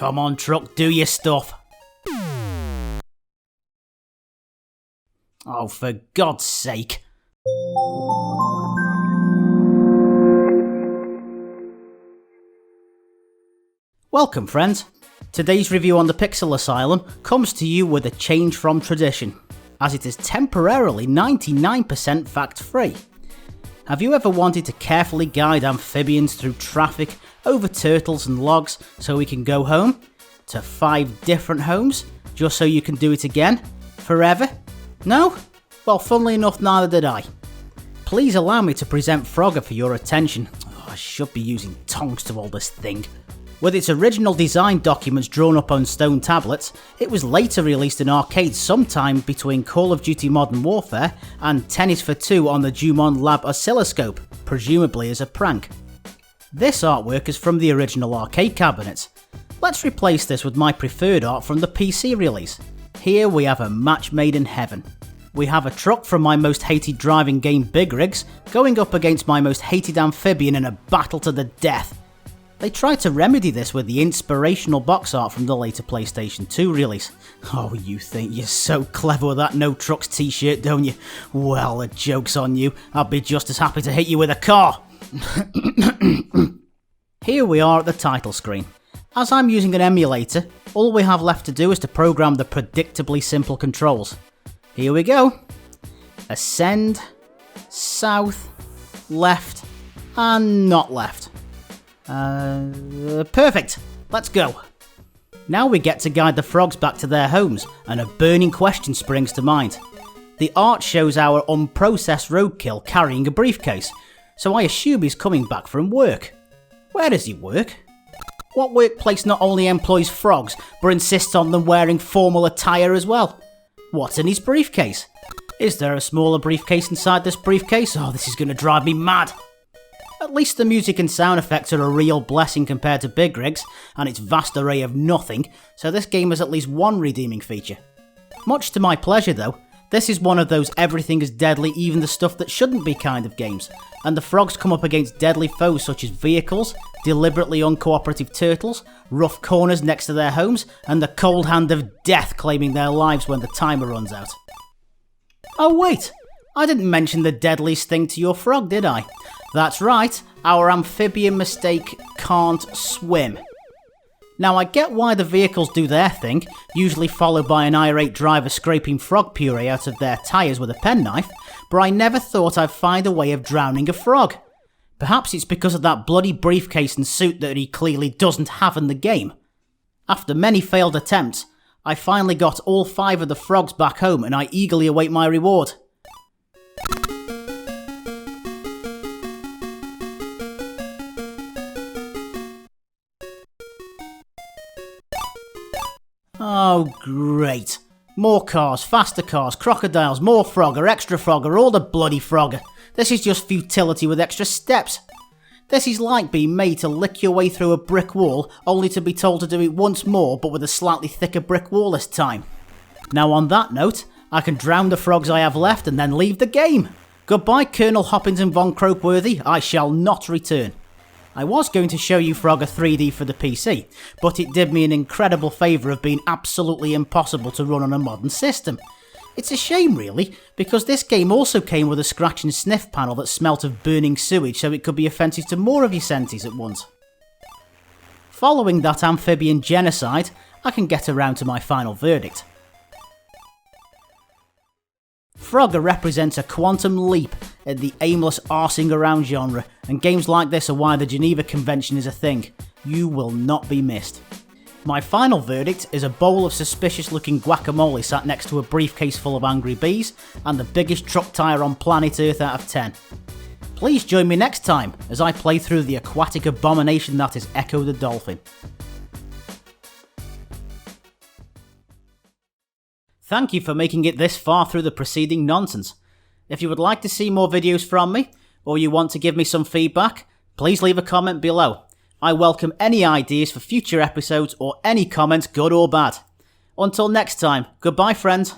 Come on, truck, do your stuff. Oh, for God's sake. Welcome, friends. Today's review on the Pixel Asylum comes to you with a change from tradition, as it is temporarily 99% fact-free. Have you ever wanted to carefully guide amphibians through traffic, over turtles and logs, so we can go home? To 5 different homes, just so you can do it again? Forever? No? Well, funnily enough, neither did I. Please allow me to present Frogger for your attention. Oh, I should be using tongs to hold this thing. With its original design documents drawn up on stone tablets, it was later released in arcades sometime between Call of Duty Modern Warfare and Tennis for Two on the Jumon Lab oscilloscope, presumably as a prank. This artwork is from the original arcade cabinets. Let's replace this with my preferred art from the PC release. Here we have a match made in heaven. We have a truck from my most hated driving game Big Rigs going up against my most hated amphibian in a battle to the death. They tried to remedy this with the inspirational box art from the later PlayStation 2 release. Oh, you think you're so clever with that No Trucks t-shirt, don't you? Well, the joke's on you. I'd be just as happy to hit you with a car. Here we are at the title screen. As I'm using an emulator, all we have left to do is to program the predictably simple controls. Here we go. Ascend, south, left, and not left. Perfect. Let's go. Now we get to guide the frogs back to their homes, and a burning question springs to mind. The art shows our unprocessed roadkill carrying a briefcase, so I assume he's coming back from work. Where does he work? What workplace not only employs frogs, but insists on them wearing formal attire as well? What's in his briefcase? Is there a smaller briefcase inside this briefcase? Oh, this is going to drive me mad. At least the music and sound effects are a real blessing compared to Big Rigs and its vast array of nothing, so this game has at least one redeeming feature. Much to my pleasure though, this is one of those everything is deadly, even the stuff that shouldn't be kind of games, and the frogs come up against deadly foes such as vehicles, deliberately uncooperative turtles, rough corners next to their homes, and the cold hand of death claiming their lives when the timer runs out. Oh wait, I didn't mention the deadliest thing to your frog, did I? That's right, our amphibian mistake can't swim. Now I get why the vehicles do their thing, usually followed by an irate driver scraping frog puree out of their tyres with a penknife, but I never thought I'd find a way of drowning a frog. Perhaps it's because of that bloody briefcase and suit that he clearly doesn't have in the game. After many failed attempts, I finally got all 5 of the frogs back home and I eagerly await my reward. Oh great. More cars, faster cars, crocodiles, more Frogger, extra Frogger, all the bloody Frogger. This is just futility with extra steps. This is like being made to lick your way through a brick wall, only to be told to do it once more but with a slightly thicker brick wall this time. Now on that note, I can drown the frogs I have left and then leave the game. Goodbye Colonel Hoppins and Von Croakworthy, I shall not return. I was going to show you Frogger 3D for the PC, but it did me an incredible favour of being absolutely impossible to run on a modern system. It's a shame really, because this game also came with a scratch and sniff panel that smelt of burning sewage, so it could be offensive to more of your senses at once. Following that amphibian genocide, I can get around to my final verdict. Frogger represents a quantum leap in the aimless arsing around genre, and games like this are why the Geneva Convention is a thing. You will not be missed. My final verdict is a bowl of suspicious looking guacamole sat next to a briefcase full of angry bees, and the biggest truck tyre on planet Earth out of 10. Please join me next time as I play through the aquatic abomination that is Echo the Dolphin. Thank you for making it this far through the preceding nonsense. If you would like to see more videos from me, or you want to give me some feedback, please leave a comment below. I welcome any ideas for future episodes or any comments, good or bad. Until next time, goodbye friends.